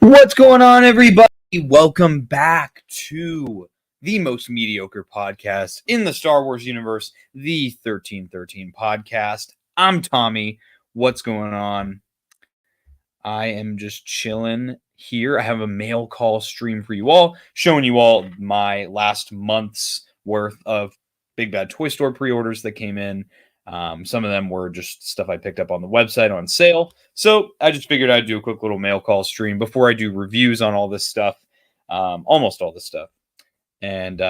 What's going on, everybody? Welcome back to the most mediocre podcast in the Star Wars universe, the 1313 podcast. I'm Tommy. What's going on? I am just chilling here. I have a mail call stream for you all, showing you all my last month's worth of Big Bad Toy Store pre-orders that came in. Some of them were just stuff I picked up on the website on sale. So I just figured I'd do a quick little mail call stream before I do reviews on all this stuff, almost all this stuff. And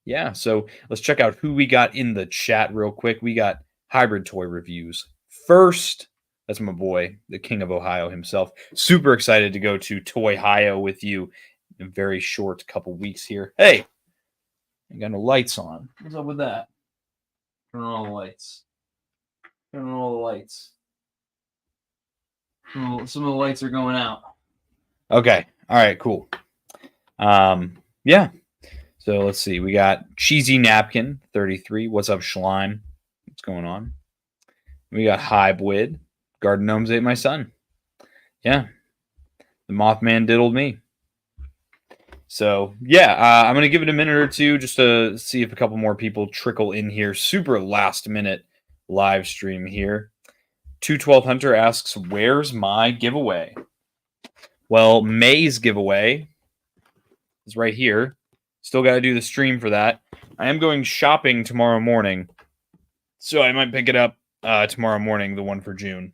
yeah, so let's check out who we got in the chat real quick. We got Hybrid Toy Reviews. First, that's my boy, the King of Ohio himself. Super excited to go to Toy-Hio with you in a very short couple weeks here. Hey, I got no lights on. What's up with that? Turn on all the lights. Turn on all the lights. Some of the lights are going out. Okay. All right, cool. Yeah. So let's see. We got Cheesy Napkin 33. What's up, Schleim? What's going on? We got Hybrid. Garden Gnomes ate my son. Yeah. The Mothman diddled me. So, yeah, I'm going to give it a minute or two just to see if a couple more people trickle in here. Super last-minute live stream here. 212 Hunter asks, where's my giveaway? Well, May's giveaway is right here. Still got to do the stream for that. I am going shopping tomorrow morning, so I might pick it up tomorrow morning, the one for June.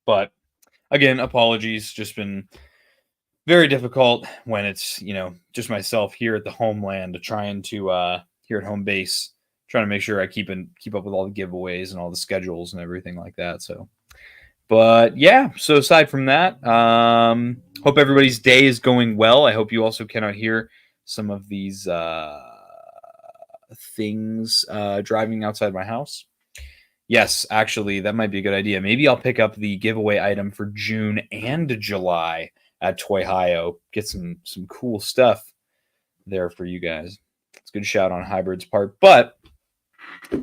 But, again, apologies. Just been very difficult when it's, just myself here at the homeland trying to, here at home base, trying to make sure I keep up with all the giveaways and all the schedules and everything like that. So, but yeah, so aside from that, hope everybody's day is going well. I hope you also cannot hear some of these things driving outside my house. Yes, actually, that might be a good idea. Maybe I'll pick up the giveaway item for June and July at Toy-Hio. Get some cool stuff there for you guys. It's a good shout on Hybrid's part. But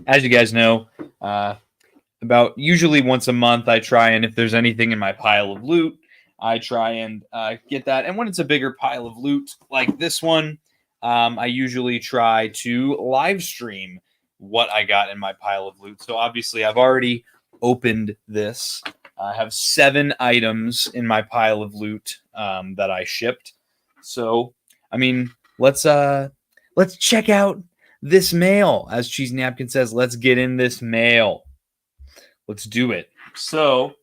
as you guys know, about usually once a month, I try and if there's anything in my pile of loot, I try and get that. And when it's a bigger pile of loot like this one, I usually try to live stream what I got in my pile of loot. So obviously, I've already opened this. I have 7 items in my pile of loot that I shipped. So, I mean, let's check out this mail. As Cheese Napkin says, let's get in this mail. Let's do it. So,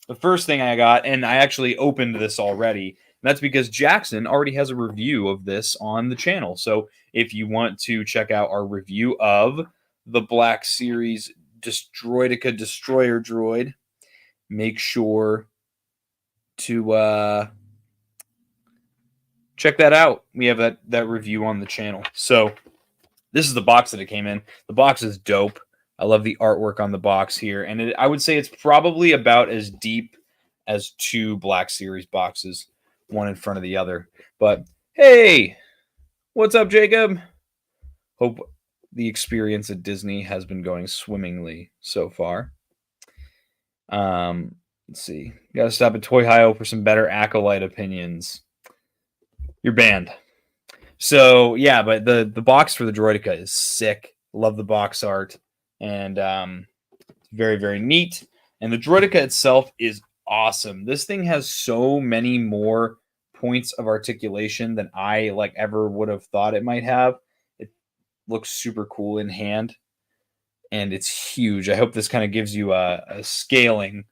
the first thing I got, and I actually opened this already, and that's because Jackson already has a review of this on the channel. So, if you want to check out our review of the Black Series Destroidica Destroyer Droid, make sure to check that out. We have that review on the channel. So this is the box that it came in. The box is dope. I love the artwork on the box here. And I would say it's probably about as deep as 2 Black Series boxes, one in front of the other. But hey, what's up, Jacob? Hope the experience at Disney has been going swimmingly so far. Let's see. You gotta stop at Toy-Hio for some better Acolyte opinions. You're banned. So yeah, but the box for the Droidica is sick. Love the box art, and it's very, very neat. And the Droidica itself is awesome. This thing has so many more points of articulation than I ever would have thought it might have. It looks super cool in hand, and it's huge. I hope this kind of gives you a scaling.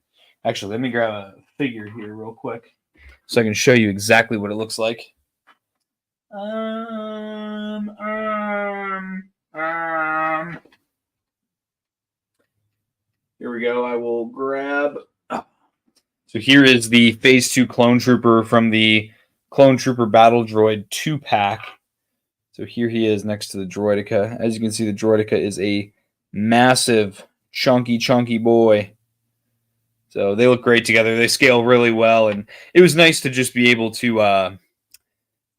Actually, let me grab a figure here real quick so I can show you exactly what it looks like. Here we go. I will grab. So here is the Phase 2 Clone Trooper from the Clone Trooper Battle Droid 2-pack. So here he is next to the Droidica. As you can see, the Droidica is a massive, chunky boy. So they look great together. They scale really well, and it was nice to just be able to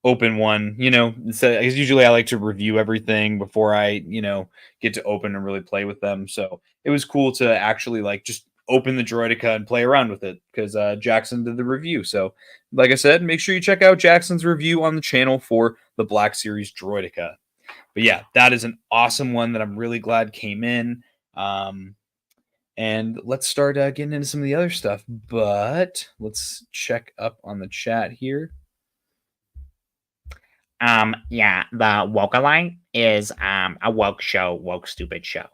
open one. Because usually I like to review everything before I, get to open and really play with them. So it was cool to actually just open the Droidica and play around with it because Jackson did the review. So, like I said, make sure you check out Jackson's review on the channel for the Black Series Droidica. But yeah, that is an awesome one that I'm really glad came in. And let's start getting into some of the other stuff. But let's check up on the chat here. Yeah, the Wokalite is a woke show, woke stupid show.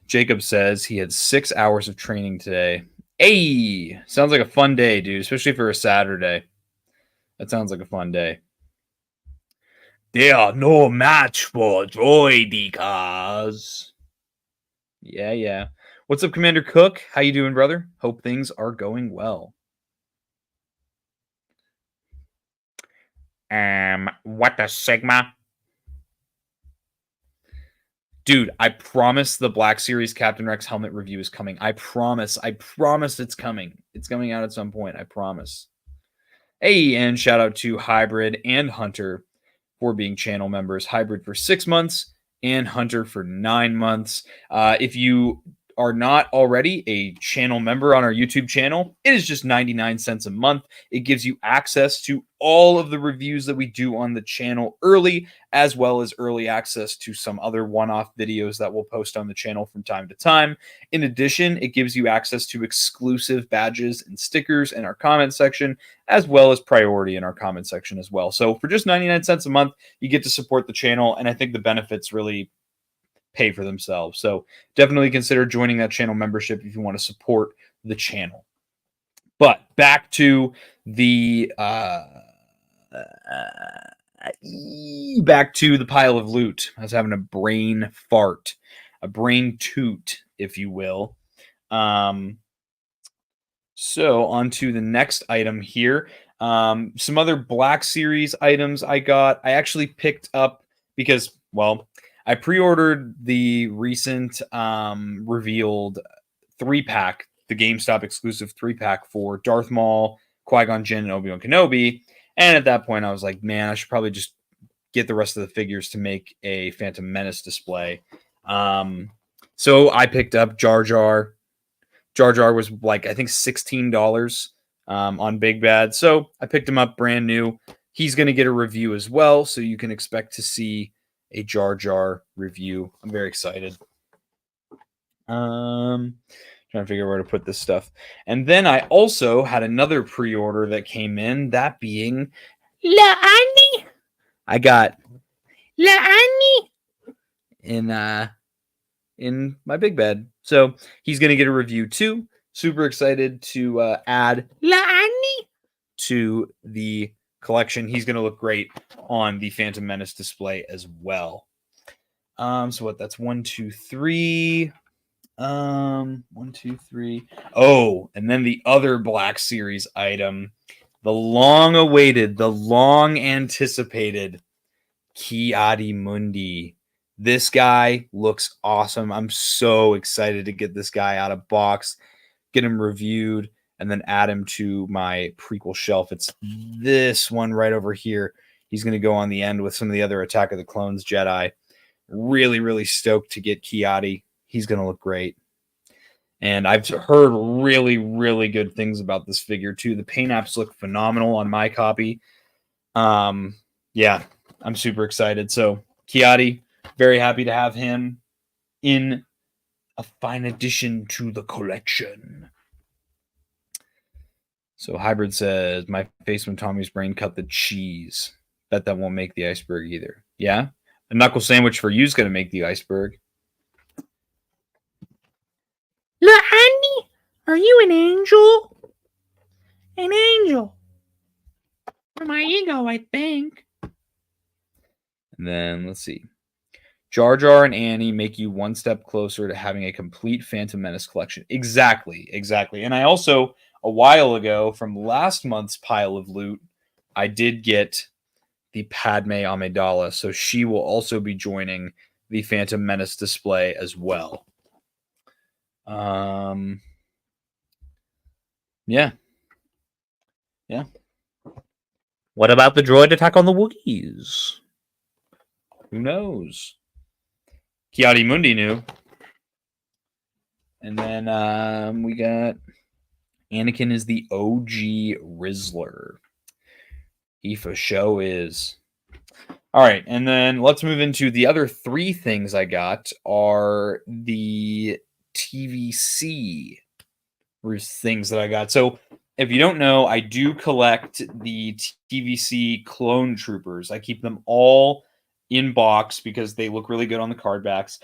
Jacob says he had 6 hours of training today. Hey, sounds like a fun day, dude, especially for a Saturday. That sounds like a fun day. They are no match for droidicas. Yeah. What's up, Commander Cook? How you doing, brother? Hope things are going well. What the Sigma? Dude, I promise the Black Series Captain Rex helmet review is coming. I promise it's coming. It's coming out at some point. I promise. Hey, and shout out to Hybrid and Hunter for being channel members. Hybrid for 6 months and Hunter for 9 months. If you are not already a channel member on our YouTube channel, it is just 99 cents a month. It gives you access to all of the reviews that we do on the channel early, as well as early access to some other one-off videos that we'll post on the channel from time to time. In addition, it gives you access to exclusive badges and stickers in our comment section, as well as priority in our comment section as well. So for just 99 cents a month, you get to support the channel, and I think the benefits really pay for themselves. So definitely consider joining that channel membership if you want to support the channel. But back to the pile of loot. I was having a brain fart, a brain toot, if you will. So on to the next item here. Some other Black Series items I got. I actually picked up because, well, I pre-ordered the recent revealed 3-pack, the GameStop exclusive 3-pack for Darth Maul, Qui-Gon Jinn, and Obi-Wan Kenobi. And at that point, I was like, man, I should probably just get the rest of the figures to make a Phantom Menace display. So I picked up Jar Jar. Jar Jar was like, I think $16 on Big Bad. So I picked him up brand new. He's going to get a review as well. So you can expect to see a Jar Jar review. I'm very excited. Trying to figure out where to put this stuff. And then I also had another pre-order that came in, that being La Annie. I got La Annie in my Big Bad. So he's going to get a review too. Super excited to add La Annie to the collection. He's going to look great on the Phantom Menace display as well. So what? That's 1, 2, 3. 1, 2, 3. Oh, and then the other Black Series item, the long-awaited, the long-anticipated Ki-Adi-Mundi. This guy looks awesome. I'm so excited to get this guy out of box, get him reviewed, and then add him to my prequel shelf. It's this one right over here. He's going to go on the end with some of the other Attack of the Clones Jedi. Really, really stoked to get Ki-Adi. He's going to look great. And I've heard really, really good things about this figure too. The paint apps look phenomenal on my copy. Yeah, I'm super excited. So Ki-Adi, very happy to have him in a fine addition to the collection. So Hybrid says, my face when Tommy's brain cut the cheese. Bet that won't make the iceberg either. Yeah? A knuckle sandwich for you is going to make the iceberg. La Annie, are you an angel? An angel. For my ego, I think. And then let's see. Jar Jar and Annie make you one step closer to having a complete Phantom Menace collection. Exactly. And I also, a while ago, from last month's pile of loot, I did get the Padme Amidala, so she will also be joining the Phantom Menace display as well. Yeah. What about the droid attack on the Wookiees? Who knows? Ki-Adi-Mundi knew. And then we got Anakin is the OG Rizzler. He for show is. All right, and then let's move into the other three things I got are the TVC things that I got. So if you don't know, I do collect the TVC clone troopers. I keep them all in box because they look really good on the card backs.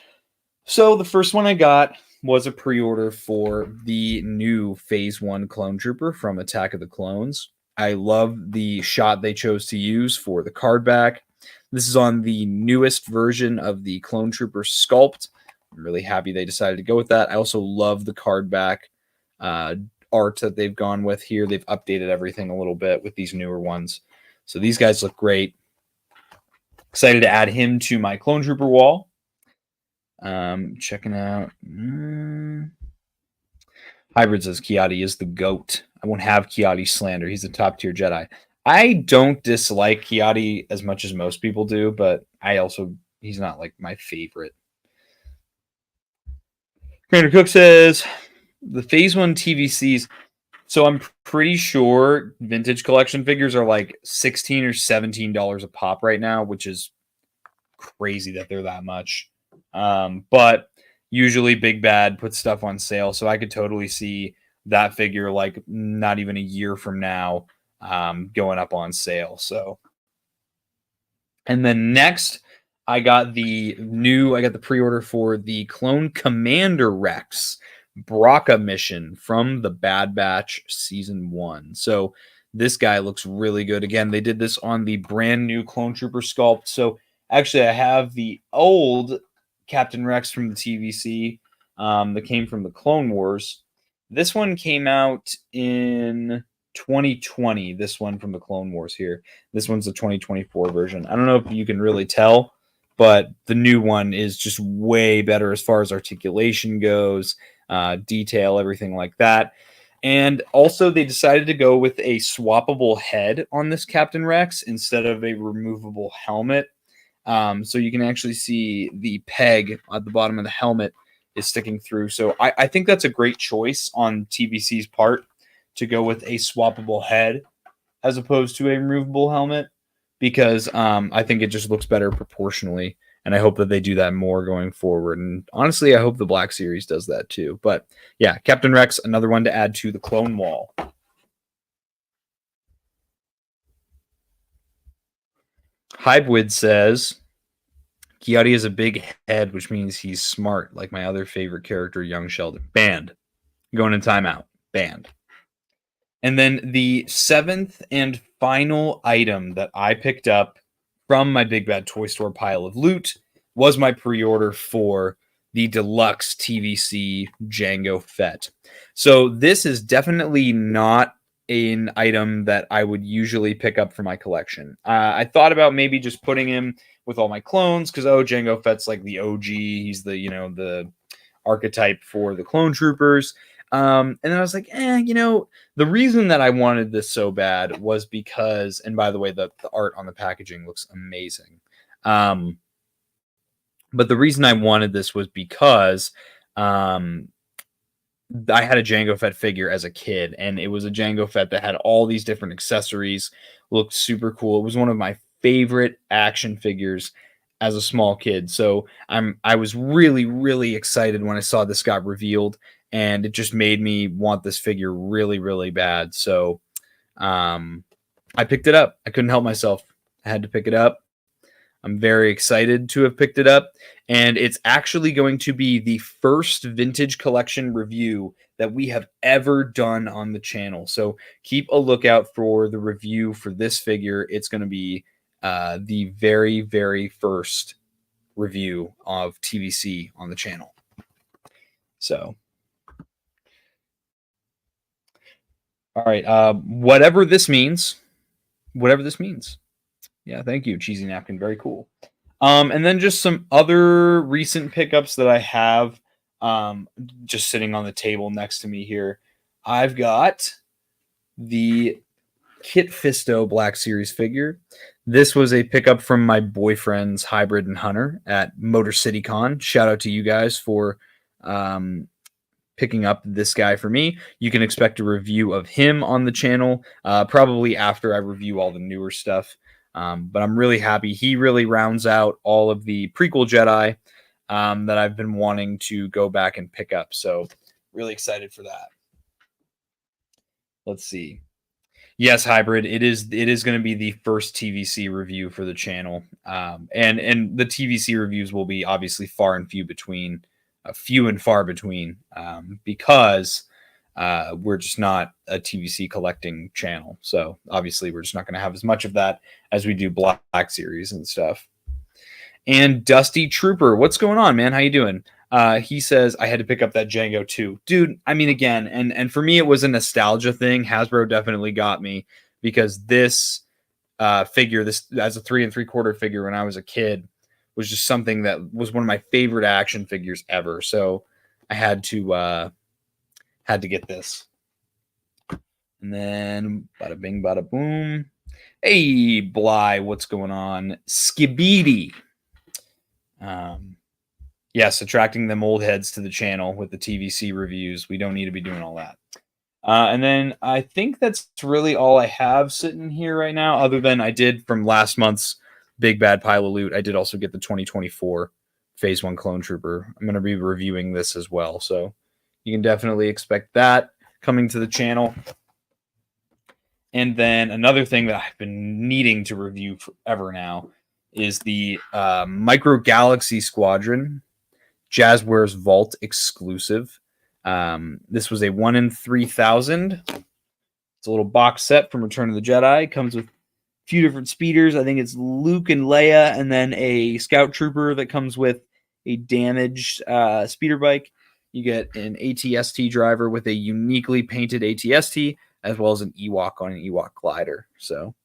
So the first one I got was a pre-order for the new Phase 1 clone trooper from Attack of the Clones. I love the shot they chose to use for the card back. This is on the newest version of the clone trooper sculpt. I'm really happy they decided to go with that. I also love the card back art that they've gone with here. They've updated everything a little bit with these newer ones. So these guys look great. Excited to add him to my clone trooper wall. Checking out. Hybrid says Kiadi is the GOAT. I won't have Kiadi slander. He's a top tier Jedi. I don't dislike Kiadi as much as most people do, but he's not like my favorite. Commander Cook says the Phase 1 TVCs. So I'm pretty sure vintage collection figures are like $16 or $17 a pop right now, which is crazy that they're that much. But usually Big Bad puts stuff on sale, so I could totally see that figure like not even a year from now going up on sale. So, and then next I got the pre-order for the Clone Commander Rex Braca mission from the Bad Batch Season 1. So this guy looks really good. Again, they did this on the brand new Clone Trooper sculpt. So actually I have the old Captain Rex from the TVC that came from the Clone Wars. This one came out in 2020. This one from the Clone Wars here. This one's the 2024 version. I don't know if you can really tell, but the new one is just way better as far as articulation goes, detail, everything like that. And also they decided to go with a swappable head on this Captain Rex instead of a removable helmet. So you can actually see the peg at the bottom of the helmet is sticking through. So I think that's a great choice on TVC's part to go with a swappable head as opposed to a removable helmet, because I think it just looks better proportionally. And I hope that they do that more going forward. And honestly, I hope the Black Series does that too. But yeah, Captain Rex, another one to add to the clone wall. Hybrid says, Kiadi has a big head, which means he's smart, like my other favorite character, Young Sheldon. Banned. Going in timeout. Banned. And then the seventh and final item that I picked up from my Big Bad Toy Store pile of loot was my pre-order for the deluxe TVC Jango Fett. So this is definitely not an item that I would usually pick up for my collection. I thought about maybe just putting him with all my clones because Jango Fett's like the OG. He's the the archetype for the clone troopers. And then I was like, the reason that I wanted this so bad was because, and by the way, the art on the packaging looks amazing. But the reason I wanted this was because I had a Jango Fett figure as a kid, and it was a Jango Fett that had all these different accessories, looked super cool. It was one of my favorite action figures as a small kid. So I was really, really excited when I saw this got revealed, and it just made me want this figure really, really bad. So I picked it up. I couldn't help myself. I had to pick it up. I'm very excited to have picked it up, and it's actually going to be the first vintage collection review that we have ever done on the channel. So keep a lookout for the review for this figure. It's going to be the very, very first review of TVC on the channel. So, all right, whatever this means. Yeah, thank you, Cheesy Napkin. Very cool. And then just some other recent pickups that I have just sitting on the table next to me here. I've got the Kit Fisto Black Series figure. This was a pickup from my boyfriend's Hybrid and Hunter at Motor City Con. Shout out to you guys for picking up this guy for me. You can expect a review of him on the channel, probably after I review all the newer stuff. But I'm really happy. He really rounds out all of the prequel Jedi that I've been wanting to go back and pick up. So really excited for that. Let's see. Yes, hybrid. It is going to be the first TVC review for the channel, and the TVC reviews will be obviously few and far between, because we're just not a TVC collecting channel. So obviously, we're just not going to have as much of that as we do Black Series and stuff. And Dusty Trooper, what's going on, man? How you doing? He says, I had to pick up that Django too. Dude, I mean, again, and for me, it was a nostalgia thing. Hasbro definitely got me because this figure, this as a 3 3/4 figure when I was a kid, was just something that was one of my favorite action figures ever. So I had to get this. And then bada bing, bada boom. Hey, Bly, what's going on? Skibidi. Yes, attracting them old heads to the channel with the TVC reviews. We don't need to be doing all that. And then I think that's really all I have sitting here right now, other than I did from last month's Big Bad Pile of Loot. I did also get the 2024 Phase 1 Clone Trooper. I'm going to be reviewing this as well, so you can definitely expect that coming to the channel. And then another thing that I've been needing to review forever now is the Micro Galaxy Squadron Jazzwares Vault exclusive. This was a 1 in 3,000. It's a little box set from Return of the Jedi. It comes with a few different speeders. I think it's Luke and Leia, and then a Scout Trooper that comes with a damaged speeder bike. You get an ATST driver with a uniquely painted ATST, as well as an Ewok on an Ewok glider. So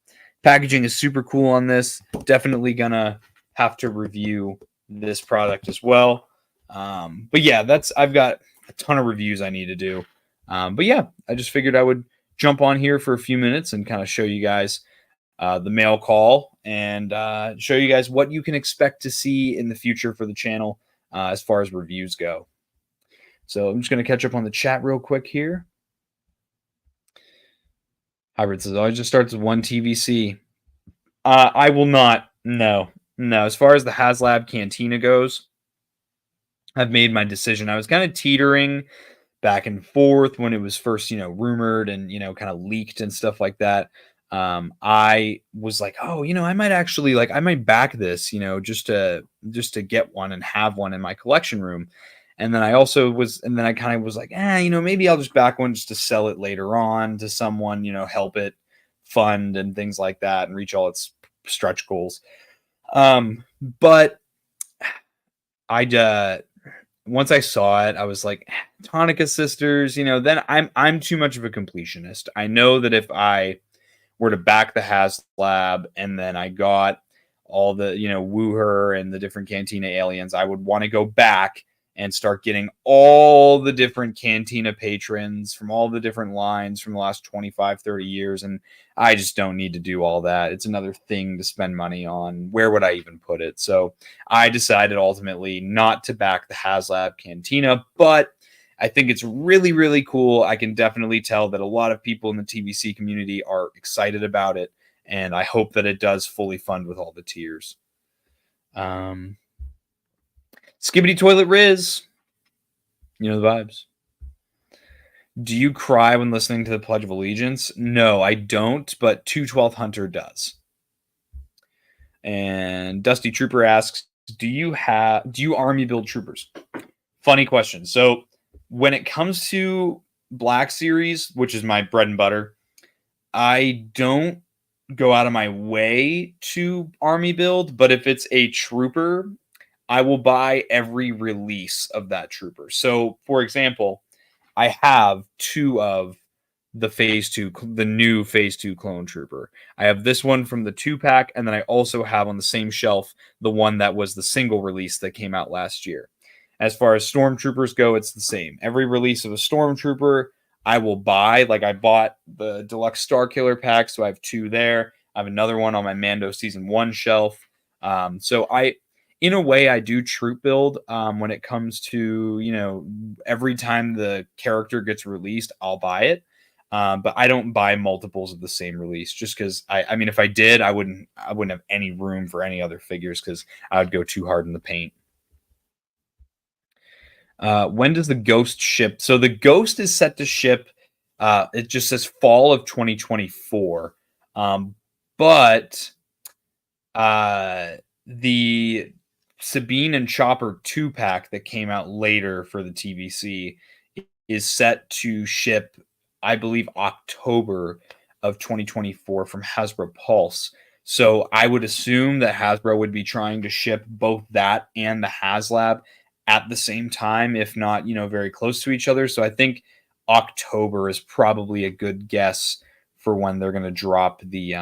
packaging is super cool on this. Definitely gonna have to review this product as well. But yeah, I've got a ton of reviews I need to do. But yeah, I just figured I would jump on here for a few minutes and kind of show you guys the mail call and show you guys what you can expect to see in the future for the channel as far as reviews go. So I'm just going to catch up on the chat real quick here. Hybrid says, always just starts with one TVC. I will not. No. As far as the HasLab Cantina goes, I've made my decision. I was kind of teetering back and forth when it was first, rumored and, kind of leaked and stuff like that. I was like, oh, I might actually I might back this, just to get one and have one in my collection room. And then I kind of was like, maybe I'll just back one just to sell it later on to someone, help it fund and things like that and reach all its stretch goals. But once I saw it, I was like, Tonica Sisters, then I'm too much of a completionist. I know that if I were to back the HasLab and then I got all the, Wooher and the different Cantina aliens, I would want to go back and start getting all the different Cantina patrons from all the different lines from the last 25, 30 years. And I just don't need to do all that. It's another thing to spend money on. Where would I even put it? So I decided ultimately not to back the HasLab Cantina, but I think it's really, really cool. I can definitely tell that a lot of people in the TVC community are excited about it. And I hope that it does fully fund with all the tiers. Skibbity Toilet Riz. You know the vibes. Do you cry when listening to the Pledge of Allegiance? No, I don't, but 212th Hunter does. And Dusty Trooper asks, do you army build troopers? Funny question. So when it comes to Black Series, which is my bread and butter, I don't go out of my way to army build, but if it's a trooper, I will buy every release of that trooper. So, for example, I have 2 of the new Phase 2 Clone Trooper. I have this one from the 2-pack, and then I also have on the same shelf the one that was the single release that came out last year. As far as Stormtroopers go, it's the same. Every release of a Stormtrooper, I will buy. Like, I bought the Deluxe Starkiller pack, so I have 2 there. I have another one on my Mando Season 1 shelf. So in a way, I do troop build when it comes to, every time the character gets released, I'll buy it. But I don't buy multiples of the same release just because I mean, if I did, I wouldn't have any room for any other figures because I would go too hard in the paint. When does the Ghost ship? So the Ghost is set to ship. It just says fall of 2024. But the Sabine and Chopper 2-pack that came out later for the TVC is set to ship, I believe, October of 2024 from Hasbro Pulse. So I would assume that Hasbro would be trying to ship both that and the HasLab at the same time, if not, very close to each other. So I think October is probably a good guess for when they're going to drop the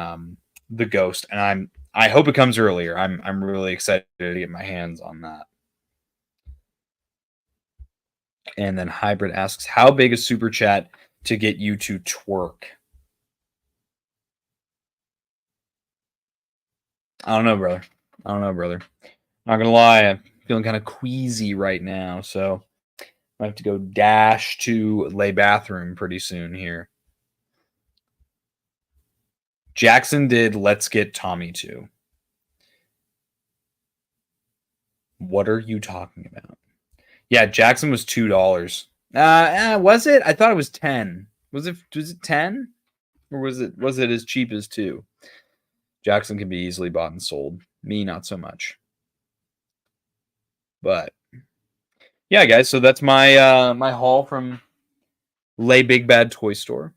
Ghost, and I hope it comes earlier. I'm really excited to get my hands on that. And then Hybrid asks, how big is Super Chat to get you to twerk? I don't know, brother. Not gonna lie, I'm feeling kind of queasy right now, so I have to go dash to lay bathroom pretty soon here. Jackson did Let's Get Tommy too. What are you talking about? Yeah, Jackson was $2. Was it? I thought it was 10. Was it 10? Or was it as cheap as 2? Jackson can be easily bought and sold. Me, not so much. But yeah, guys, so that's my my haul from Lay Big Bad Toy Store.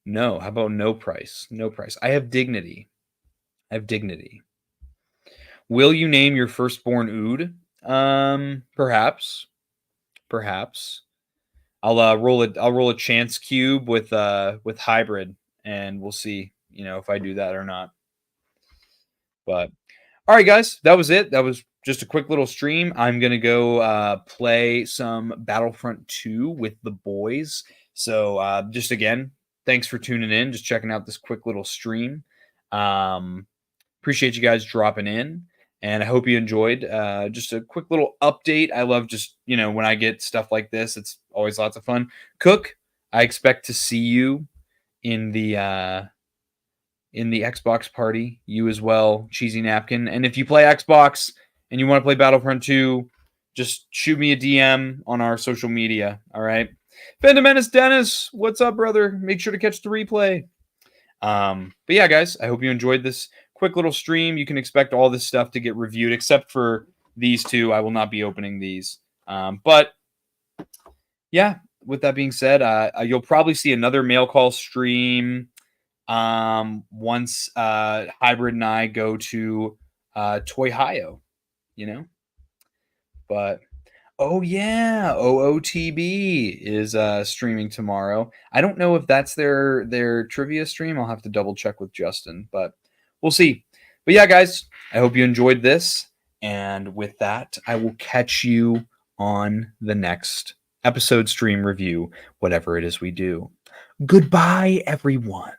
No, how about no price? No price. I have dignity. Will you name your firstborn Ood? Perhaps. I'll roll a chance cube with Hybrid, and we'll see, if I do that or not. But all right, guys, that was it. That was just a quick little stream. I'm gonna go play some Battlefront 2 with the boys. So just again, thanks for tuning in. Just checking out this quick little stream. Appreciate you guys dropping in. And I hope you enjoyed just a quick little update. I love just, when I get stuff like this, it's always lots of fun. Cook, I expect to see you in the Xbox party. You as well, Cheesy Napkin. And if you play Xbox and you want to play Battlefront 2, just shoot me a DM on our social media. All right. Fendemenace Dennis, what's up, brother? Make sure to catch the replay. But yeah, guys, I hope you enjoyed this quick little stream. You can expect all this stuff to get reviewed, except for these two. I will not be opening these. But yeah, with that being said, you'll probably see another mail call stream once Hybrid and I go to Toy-Hio, But oh yeah, OOTB is streaming tomorrow. I don't know if that's their trivia stream. I'll have to double check with Justin, but we'll see. But yeah, guys, I hope you enjoyed this. And with that, I will catch you on the next episode stream review, whatever it is we do. Goodbye, everyone.